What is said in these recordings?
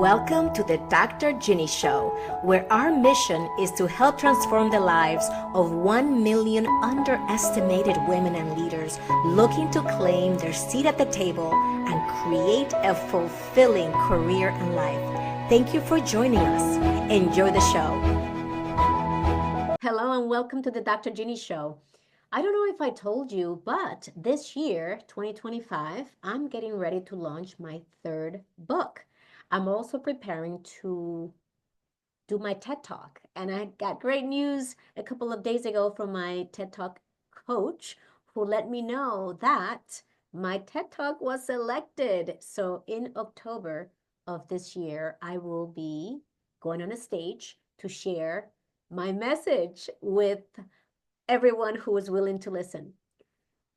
Welcome to the Dr. Ginny Show, where our mission is to help transform the lives of 1 million underestimated women and leaders looking to claim their seat at the table and create a fulfilling career and life. Thank you for joining us. Enjoy the show. Hello and welcome to the Dr. Ginny Show. I don't know if I told you, but this year, 2025, I'm getting ready to launch my third book. I'm also preparing to do my TED Talk. And I got great news a couple of days ago from my TED Talk coach who let me know that my TED Talk was selected. So in October of this year, I will be going on a stage to share my message with everyone who is willing to listen.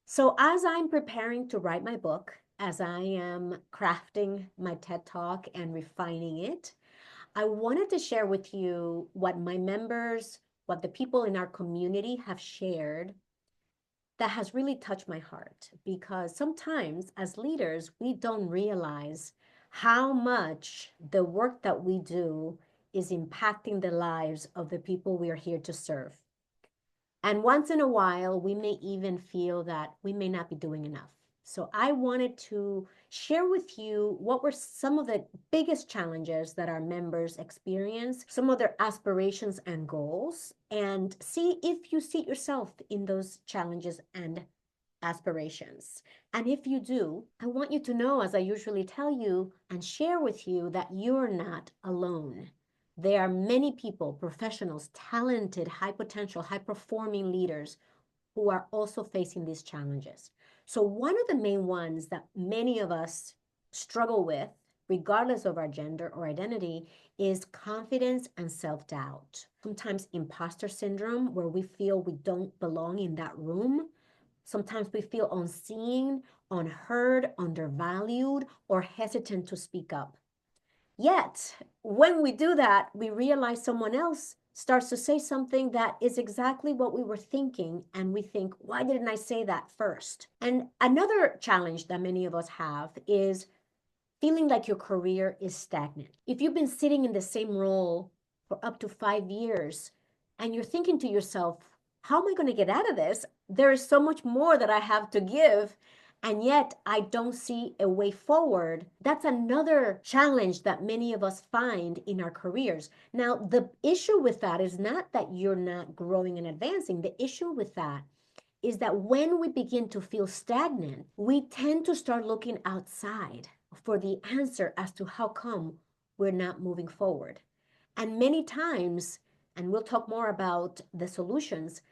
So as I'm preparing to write my book, as I am crafting my TED Talk and refining it, I wanted to share with you what my members, what the people in our community have shared that has really touched my heart. Because sometimes as leaders, we don't realize how much the work that we do is impacting the lives of the people we are here to serve. And once in a while, we may even feel that we may not be doing enough. So I wanted to share with you what were some of the biggest challenges that our members experience, some of their aspirations and goals, and see if you see yourself in those challenges and aspirations. And if you do, I want you to know, as I usually tell you and share with you, that you're not alone. There are many people, professionals, talented, high potential, high performing leaders who are also facing these challenges. So one of the main ones that many of us struggle with, regardless of our gender or identity, is confidence and self-doubt. Sometimes imposter syndrome, where we feel we don't belong in that room. Sometimes we feel unseen, unheard, undervalued, or hesitant to speak up. Yet, when we do that, we realize someone else starts to say something that is exactly what we were thinking, and we think, why didn't I say that first? And another challenge that many of us have is feeling like your career is stagnant. If you've been sitting in the same role for up to 5 years, and you're thinking to yourself, how am I going to get out of this? There is so much more that I have to give, and yet I don't see a way forward. That's another challenge that many of us find in our careers. Now, the issue with that is not that you're not growing and advancing. The issue with that is that when we begin to feel stagnant, we tend to start looking outside for the answer as to how come we're not moving forward. And many times, and we'll talk more about the solutions,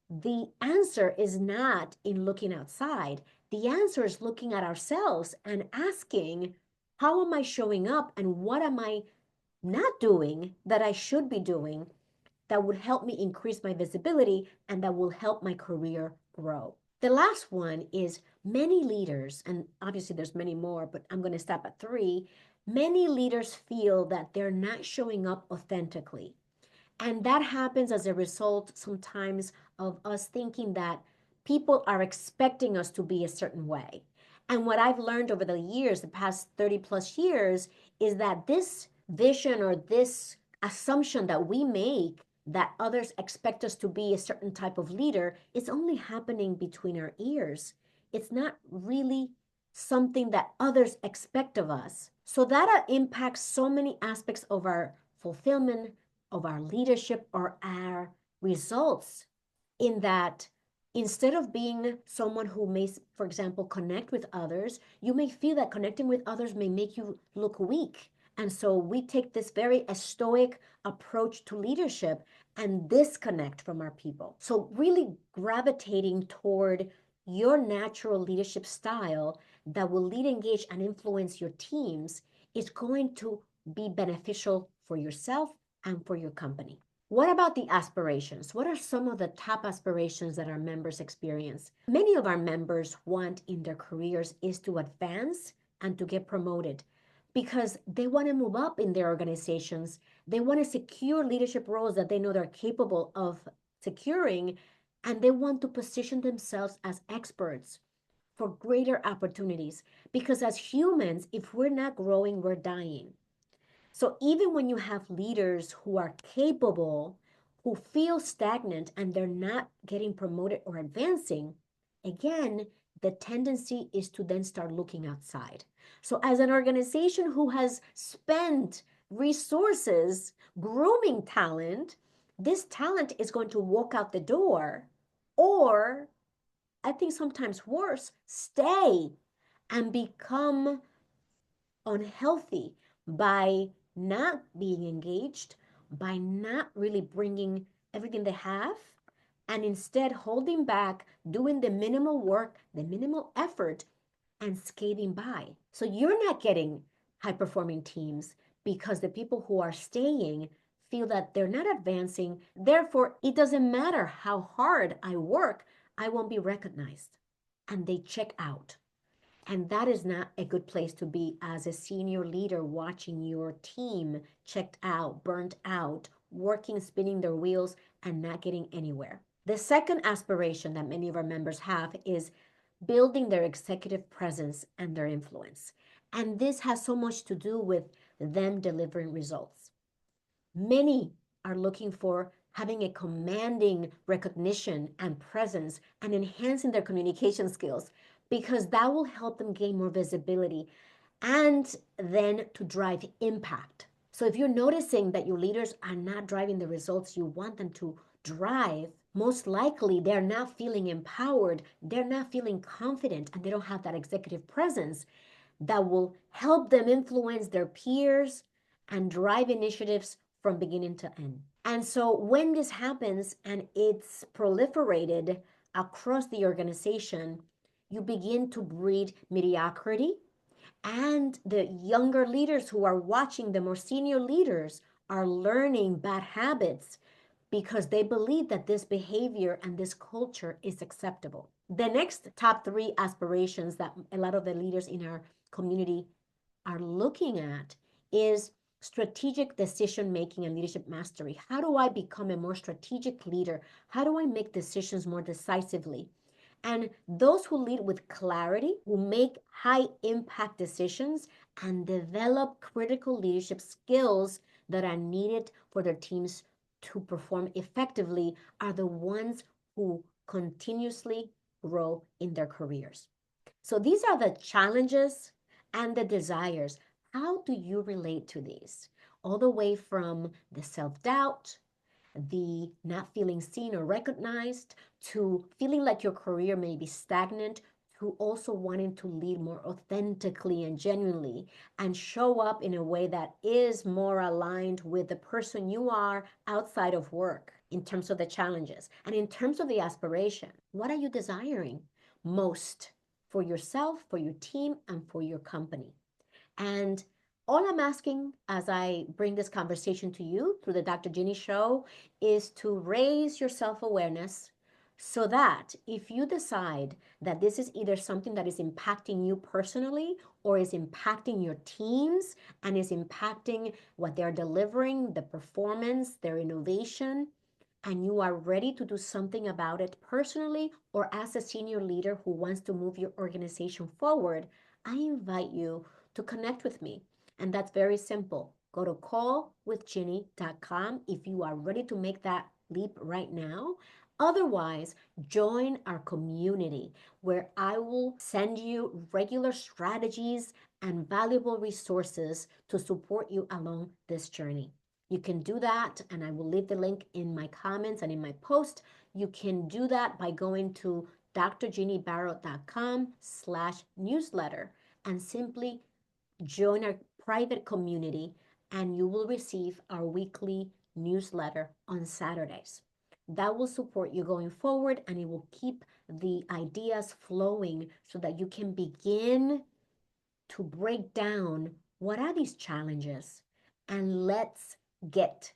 the answer is not in looking outside. The answer is looking at ourselves and asking, how am I showing up and what am I not doing that I should be doing that would help me increase my visibility and that will help my career grow? The last one is many leaders, and obviously there's many more, but I'm going to stop at 3. Many leaders feel that they're not showing up authentically. And that happens as a result sometimes of us thinking that people are expecting us to be a certain way. And what I've learned over the years, the past 30 plus years, is that this vision or this assumption that we make that others expect us to be a certain type of leader is only happening between our ears. It's not really something that others expect of us. So that impacts so many aspects of our fulfillment, of our leadership, or our results, in that instead of being someone who may, for example, connect with others, you may feel that connecting with others may make you look weak. And so we take this very stoic approach to leadership and disconnect from our people. So really gravitating toward your natural leadership style that will lead, engage, and influence your teams is going to be beneficial for yourself and for your company. What about the aspirations? What are some of the top aspirations that our members experience? Many of our members want in their careers is to advance and to get promoted because they want to move up in their organizations. They want to secure leadership roles that they know they're capable of securing, and they want to position themselves as experts for greater opportunities. Because as humans, if we're not growing, we're dying. So even when you have leaders who are capable, who feel stagnant and they're not getting promoted or advancing, again, the tendency is to then start looking outside. So as an organization who has spent resources grooming talent, this talent is going to walk out the door, or I think sometimes worse, stay and become unhealthy by not being engaged, by not really bringing everything they have, and instead holding back, doing the minimal work, the minimal effort, and skating by. So you're not getting high performing teams because the people who are staying feel that they're not advancing. Therefore, it doesn't matter how hard I work, I won't be recognized. And they check out. And that is not a good place to be as a senior leader, watching your team checked out, burnt out, working, spinning their wheels, and not getting anywhere. The second aspiration that many of our members have is building their executive presence and their influence. And this has so much to do with them delivering results. Many are looking for having a commanding recognition and presence and enhancing their communication skills because that will help them gain more visibility and then to drive impact. So if you're noticing that your leaders are not driving the results you want them to drive, most likely they're not feeling empowered, they're not feeling confident, and they don't have that executive presence that will help them influence their peers and drive initiatives from beginning to end. And so when this happens and it's proliferated across the organization, you begin to breed mediocrity. And the younger leaders who are watching, the more senior leaders, are learning bad habits because they believe that this behavior and this culture is acceptable. The next top three aspirations that a lot of the leaders in our community are looking at is strategic decision making and leadership mastery. How do I become a more strategic leader? How do I make decisions more decisively? And those who lead with clarity, who make high impact decisions and develop critical leadership skills that are needed for their teams to perform effectively, are the ones who continuously grow in their careers. So these are the challenges and the desires. How do you relate to these? All the way from the self doubt, the not feeling seen or recognized, to feeling like your career may be stagnant, to also wanting to lead more authentically and genuinely and show up in a way that is more aligned with the person you are outside of work in terms of the challenges and in terms of the aspiration. What are you desiring most for yourself, for your team, and for your company? And all I'm asking as I bring this conversation to you through the Dr. Ginny Show is to raise your self awareness so that if you decide that this is either something that is impacting you personally or is impacting your teams and is impacting what they're delivering, the performance, their innovation, and you are ready to do something about it personally or as a senior leader who wants to move your organization forward, I invite you to connect with me. And that's very simple. Go to callwithginny.com if you are ready to make that leap right now. Otherwise, join our community where I will send you regular strategies and valuable resources to support you along this journey. You can do that, and I will leave the link in my comments and in my post. You can do that by going to drginnybarrow.com/newsletter and simply join our private community, and you will receive our weekly newsletter on Saturdays. That will support you going forward, and it will keep the ideas flowing so that you can begin to break down what are these challenges and let's get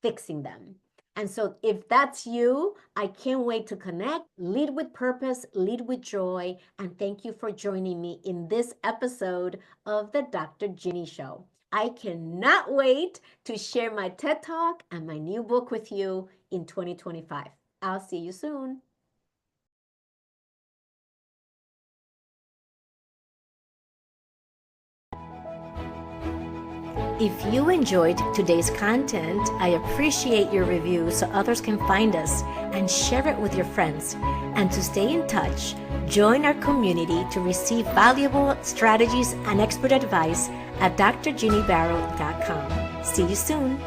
fixing them. And so, if that's you, I can't wait to connect. Lead with purpose, lead with joy. And thank you for joining me in this episode of the Dr. Ginny Show. I cannot wait to share my TED Talk and my new book with you in 2025. I'll see you soon. If you enjoyed today's content, I appreciate your review so others can find us, and share it with your friends. And to stay in touch, join our community to receive valuable strategies and expert advice at drginnybarrow.com. See you soon.